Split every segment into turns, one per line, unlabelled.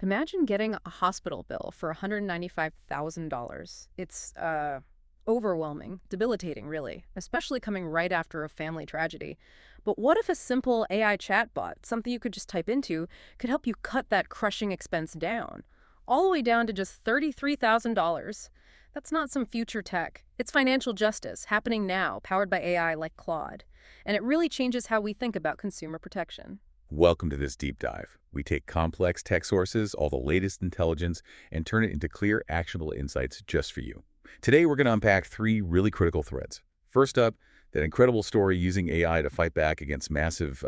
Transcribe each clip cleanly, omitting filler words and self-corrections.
Imagine getting a hospital bill for $195,000. It's overwhelming, debilitating, really, especially coming right after a family tragedy. But what if a simple AI chatbot, something you could just type into, could help you cut that crushing expense down? All the way down to just $33,000. That's not some future tech. It's financial justice happening now, powered by AI like Claude. And it really changes how we think about consumer protection.
Welcome to this deep dive. We take complex tech sources, all the latest intelligence, and turn it into clear, actionable insights just for you. Today, we're going to unpack three really critical threads. First up, that incredible story using AI to fight back against massive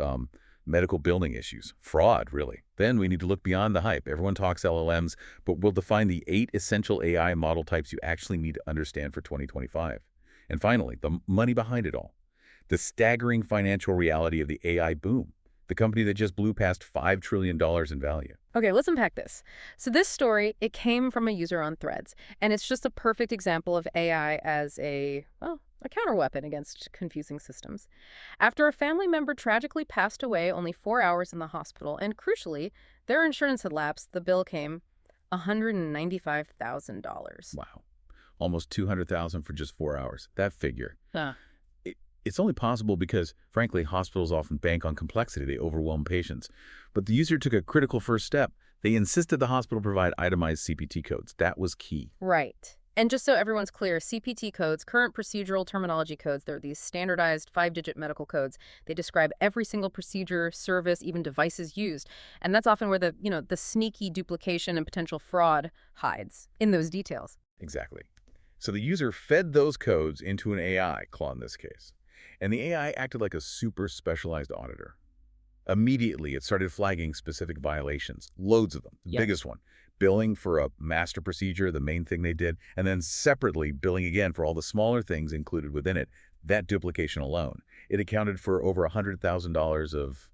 medical billing issues. Fraud, really. Then we need to look beyond the hype. Everyone talks LLMs, but we'll define the 8 essential AI model types you actually need to understand for 2025. And finally, the money behind it all. The staggering financial reality of the AI boom. The company that just blew past $5 trillion in value.
Okay, let's unpack this. So this story, it came from a user on Threads, and it's just a perfect example of AI as a counterweapon against confusing systems. After a family member tragically passed away only 4 hours in the hospital, and crucially, their insurance had lapsed, the bill came $195,000.
Wow. Almost $200,000 for just 4 hours. That figure.
Huh.
It's only possible because, frankly, hospitals often bank on complexity. They overwhelm patients. But the user took a critical first step. They insisted the hospital provide itemized CPT codes. That was key.
Right. And just so everyone's clear, CPT codes, current procedural terminology codes, they're these standardized 5-digit medical codes. They describe every single procedure, service, even devices used. And that's often where the sneaky duplication and potential fraud hides, in those details.
Exactly. So the user fed those codes into an AI, Claude in this case. And the AI acted like a super specialized auditor. Immediately, it started flagging specific violations, loads of them. The biggest one, billing for a master procedure, the main thing they did, and then separately billing again for all the smaller things included within it. That duplication alone, it accounted for over $100,000 of,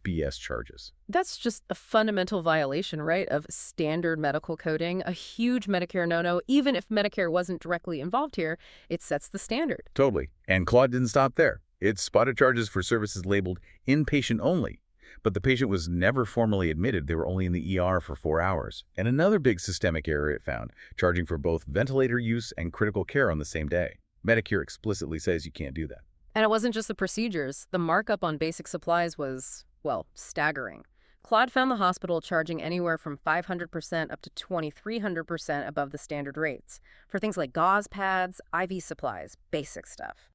BS charges.
That's just a fundamental violation, right, of standard medical coding, a huge Medicare no-no. Even if Medicare wasn't directly involved here, it sets the standard.
Totally. And Claude didn't stop there. It spotted charges for services labeled inpatient only. But the patient was never formally admitted. They were only in the ER for 4 hours. And another big systemic error it found, charging for both ventilator use and critical care on the same day. Medicare explicitly says you can't do that.
And it wasn't just the procedures. The markup on basic supplies was, staggering. Claude found the hospital charging anywhere from 500% up to 2,300% above the standard rates for things like gauze pads, IV supplies, basic stuff.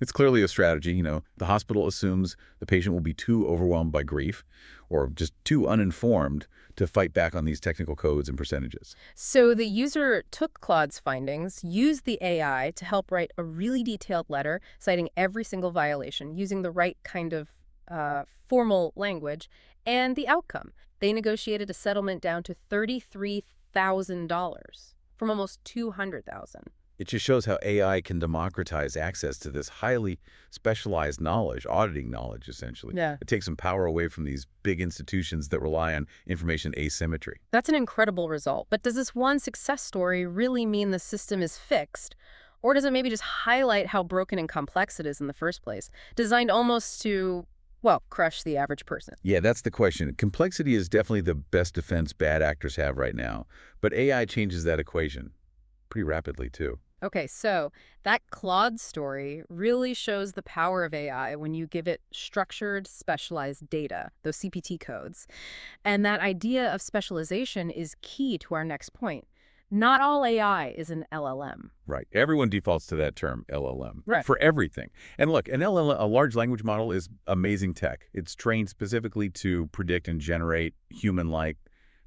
It's clearly a strategy. The hospital assumes the patient will be too overwhelmed by grief or just too uninformed to fight back on these technical codes and percentages.
So the user took Claude's findings, used the AI to help write a really detailed letter citing every single violation, using the right kind of formal language, and the outcome. They negotiated a settlement down to $33,000 from almost $200,000.
It just shows how AI can democratize access to this highly specialized knowledge, auditing knowledge, essentially.
Yeah.
It takes some power away from these big institutions that rely on information asymmetry.
That's an incredible result. But does this one success story really mean the system is fixed? Or does it maybe just highlight how broken and complex it is in the first place, designed almost to crush the average person?
Yeah, that's the question. Complexity is definitely the best defense bad actors have right now. But AI changes that equation pretty rapidly, too.
Okay, so that Claude story really shows the power of AI when you give it structured, specialized data, those CPT codes. And that idea of specialization is key to our next point. Not all AI is an LLM.
Right. Everyone defaults to that term, LLM,
Right.
for everything. And look, an LLM, a large language model, is amazing tech. It's trained specifically to predict and generate human-like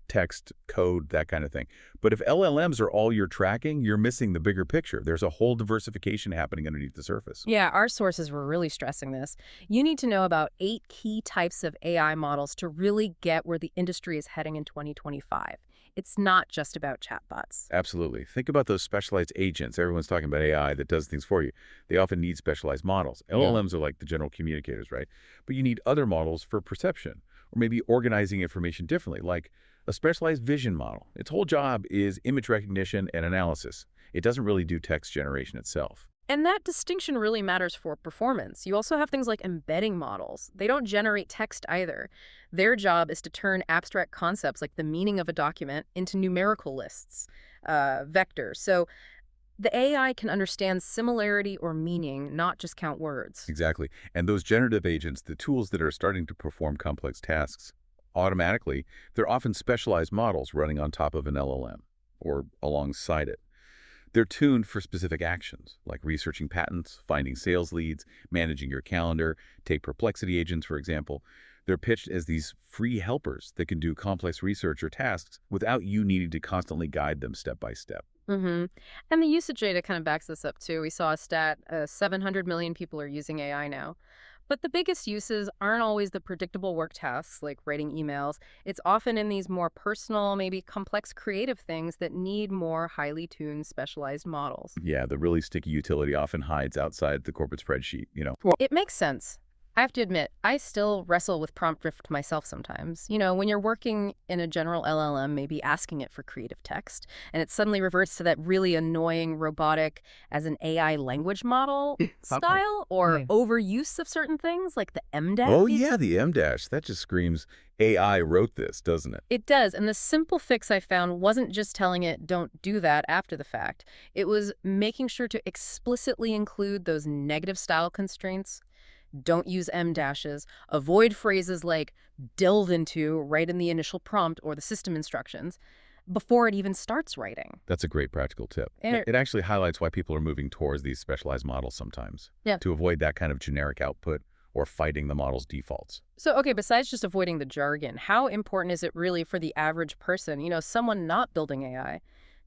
text, code, that kind of thing. But if LLMs are all you're tracking, you're missing the bigger picture. There's a whole diversification happening underneath the surface.
Yeah, our sources were really stressing this. You need to know about 8 key types of AI models to really get where the industry is heading in 2025. It's not just about chatbots.
Absolutely. Think about those specialized agents. Everyone's talking about AI that does things for you. They often need specialized models. LLMs are like the general communicators, right? But you need other models for perception or maybe organizing information differently, like a specialized vision model. Its whole job is image recognition and analysis. It doesn't really do text generation itself.
And that distinction really matters for performance. You also have things like embedding models. They don't generate text either. Their job is to turn abstract concepts like the meaning of a document into numerical lists, vectors. So the AI can understand similarity or meaning, not just count words.
Exactly. And those generative agents, the tools that are starting to perform complex tasks automatically, they're often specialized models running on top of an LLM or alongside it. They're tuned for specific actions, like researching patents, finding sales leads, managing your calendar. Take Perplexity agents, for example. They're pitched as these free helpers that can do complex research or tasks without you needing to constantly guide them step by step.
Mm-hmm. And the usage data kind of backs this up too. We saw a stat, 700 million people are using AI now. But the biggest uses aren't always the predictable work tasks like writing emails. It's often in these more personal, maybe complex creative things that need more highly tuned, specialized models.
Yeah, the really sticky utility often hides outside the corporate spreadsheet.
It makes sense. I have to admit, I still wrestle with prompt drift myself sometimes. When you're working in a general LLM, maybe asking it for creative text, and it suddenly reverts to that really annoying robotic as an AI language model style or overuse of certain things like the M dash.
Oh, yeah, the M dash. That just screams AI wrote this, doesn't it?
It does. And the simple fix I found wasn't just telling it, don't do that after the fact. It was making sure to explicitly include those negative style constraints. Don't use M dashes. Avoid phrases like delve into right in the initial prompt or the system instructions before it even starts writing.
That's a great practical tip.
And
It actually highlights why people are moving towards these specialized models sometimes,
Yeah.
to avoid that kind of generic output or fighting the model's defaults.
So, okay, besides just avoiding the jargon, how important is it really for the average person, someone not building AI,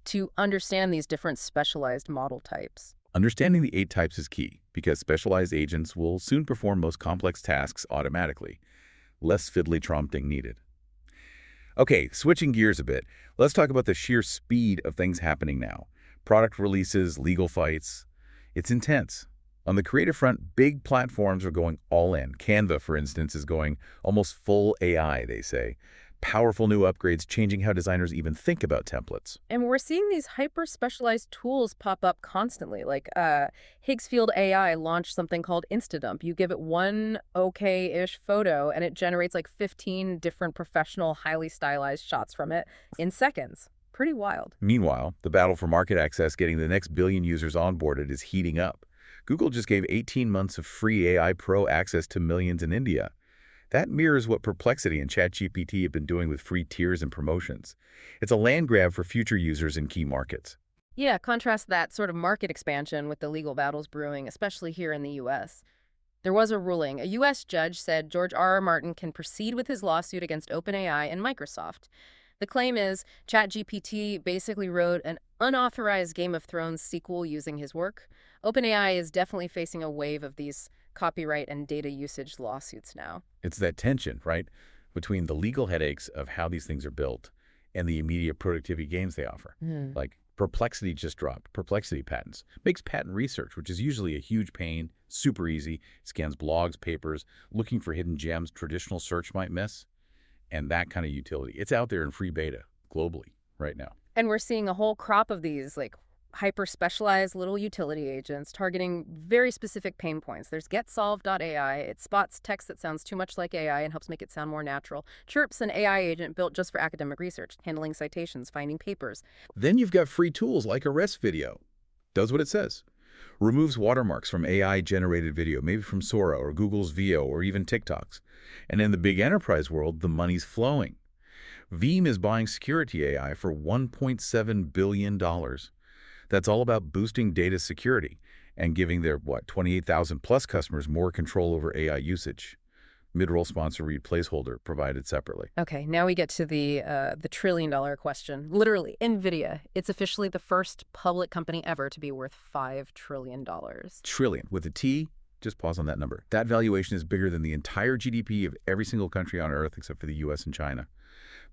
to understand these different specialized model types?
Understanding the 8 types is key, because specialized agents will soon perform most complex tasks automatically. Less fiddly prompting needed. Okay, switching gears a bit, let's talk about the sheer speed of things happening now. Product releases, legal fights. It's intense. On the creative front, big platforms are going all in. Canva, for instance, is going almost full AI, they say. Powerful new upgrades changing how designers even think about templates.
And we're seeing these hyper-specialized tools pop up constantly. Like Higgsfield AI launched something called Instadump. You give it one okay-ish photo, and it generates like 15 different professional, highly stylized shots from it in seconds. Pretty wild.
Meanwhile, the battle for market access, getting the next billion users onboarded, is heating up. Google just gave 18 months of free AI Pro access to millions in India. That mirrors what Perplexity and ChatGPT have been doing with free tiers and promotions. It's a land grab for future users in key markets.
Yeah, contrast that sort of market expansion with the legal battles brewing, especially here in the U.S. There was a ruling. A U.S. judge said George R. Martin can proceed with his lawsuit against OpenAI and Microsoft. The claim is ChatGPT basically wrote an unauthorized Game of Thrones sequel using his work. OpenAI is definitely facing a wave of these copyright and data usage lawsuits now.
It's that tension, right, between the legal headaches of how these things are built and the immediate productivity gains they offer. Like Perplexity just dropped Perplexity Patents. Makes patent research, which is usually a huge pain, super easy, scans blogs, papers, looking for hidden gems traditional search might miss. And that kind of utility. It's out there in free beta globally right now.
And we're seeing a whole crop of these like hyper-specialized little utility agents targeting very specific pain points. There's getsolve.ai. It spots text that sounds too much like AI and helps make it sound more natural. Chirp's an AI agent built just for academic research, handling citations, finding papers.
Then you've got free tools like Arrest Video. Does what it says. Removes watermarks from AI-generated video, maybe from Sora or Google's Veo or even TikTok's. And in the big enterprise world, the money's flowing. Veeam is buying security AI for $1.7 billion. That's all about boosting data security and giving their, 28,000 plus customers more control over AI usage. Mid-roll sponsor read placeholder provided separately.
Okay, now we get to the trillion-dollar question. Literally, Nvidia. It's officially the first public company ever to be worth $5 trillion.
Trillion with a T. Just pause on that number. That valuation is bigger than the entire GDP of every single country on Earth except for the US and China.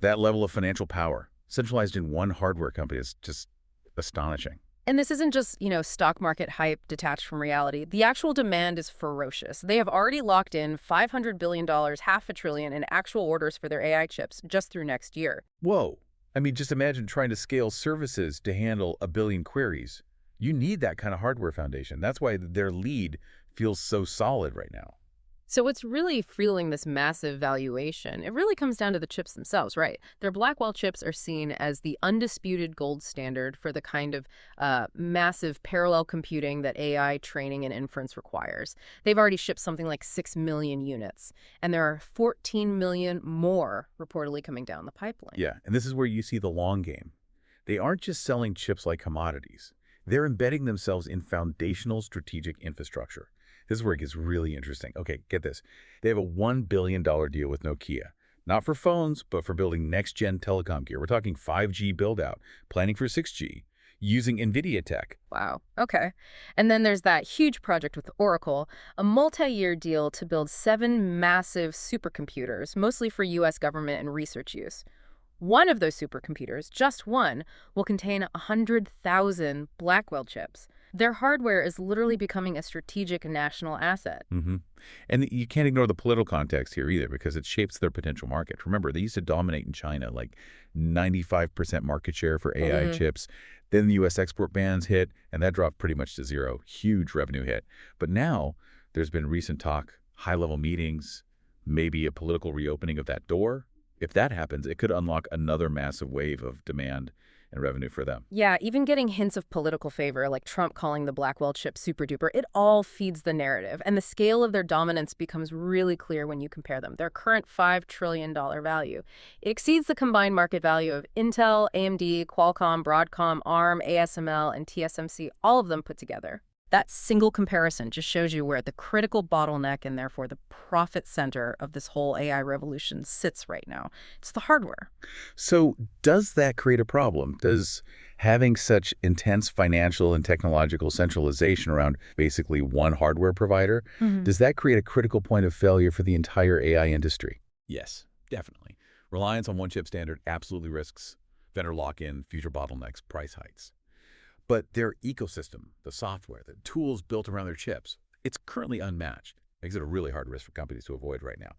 That level of financial power, centralized in one hardware company, is just astonishing.
And this isn't just, stock market hype detached from reality. The actual demand is ferocious. They have already locked in $500 billion, half a trillion, in actual orders for their AI chips just through next year.
Whoa. I mean, just imagine trying to scale services to handle a billion queries. You need that kind of hardware foundation. That's why their lead feels so solid right now.
So what's really fueling this massive valuation, it really comes down to the chips themselves, right? Their Blackwell chips are seen as the undisputed gold standard for the kind of massive parallel computing that AI training and inference requires. They've already shipped something like 6 million units, and there are 14 million more reportedly coming down the pipeline.
Yeah, and this is where you see the long game. They aren't just selling chips like commodities. They're embedding themselves in foundational strategic infrastructure. This is where it gets really interesting. Okay, get this. They have a $1 billion deal with Nokia. Not for phones, but for building next-gen telecom gear. We're talking 5G build-out, planning for 6G, using Nvidia tech.
Wow. Okay. And then there's that huge project with Oracle, a multi-year deal to build 7 massive supercomputers, mostly for U.S. government and research use. One of those supercomputers, just one, will contain 100,000 Blackwell chips. Their hardware is literally becoming a strategic national asset.
hmm And you can't ignore the political context here either because it shapes their potential market. Remember, they used to dominate in China, like 95% market share for AI chips. Then the U.S. export bans hit, and that dropped pretty much to zero. Huge revenue hit. But now there's been recent talk, high-level meetings, maybe a political reopening of that door. If that happens, it could unlock another massive wave of demand and revenue for them.
Yeah, even getting hints of political favor, like Trump calling the Blackwell chip super duper, it all feeds the narrative. And the scale of their dominance becomes really clear when you compare them. Their current $5 trillion value. It exceeds the combined market value of Intel, AMD, Qualcomm, Broadcom, ARM, ASML, and TSMC, all of them put together. That single comparison just shows you where the critical bottleneck and therefore the profit center of this whole AI revolution sits right now. It's the hardware.
So does that create a problem? Does having such intense financial and technological centralization around basically one hardware provider, does that create a critical point of failure for the entire AI industry? Yes, definitely. Reliance on one chip standard absolutely risks vendor lock-in, future bottlenecks, price hikes. But their ecosystem, the software, the tools built around their chips, it's currently unmatched. Makes it a really hard risk for companies to avoid right now.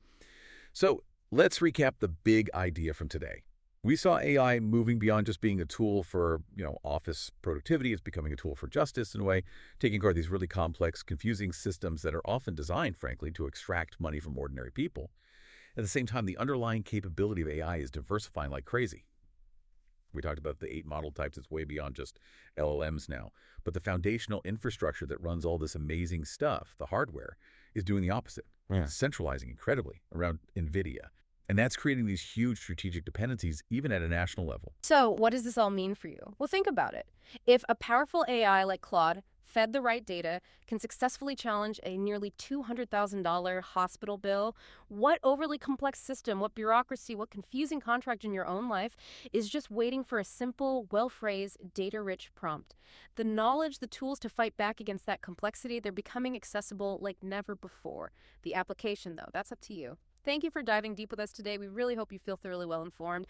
So let's recap the big idea from today. We saw AI moving beyond just being a tool for, office productivity. It's becoming a tool for justice in a way, taking care of these really complex, confusing systems that are often designed, frankly, to extract money from ordinary people. At the same time, the underlying capability of AI is diversifying like crazy. We talked about the 8 model types. It's way beyond just LLMs now. But the foundational infrastructure that runs all this amazing stuff, the hardware, is doing the opposite. Yeah. Centralizing incredibly around Nvidia. And that's creating these huge strategic dependencies, even at a national level.
So, what does this all mean for you? Well, think about it. If a powerful AI like Claude, fed the right data, can successfully challenge a nearly $200,000 hospital bill, what overly complex system, what bureaucracy, what confusing contract in your own life is just waiting for a simple, well-phrased, data-rich prompt? The knowledge, the tools to fight back against that complexity, they're becoming accessible like never before. The application, though, that's up to you. Thank you for diving deep with us today. We really hope you feel thoroughly well informed.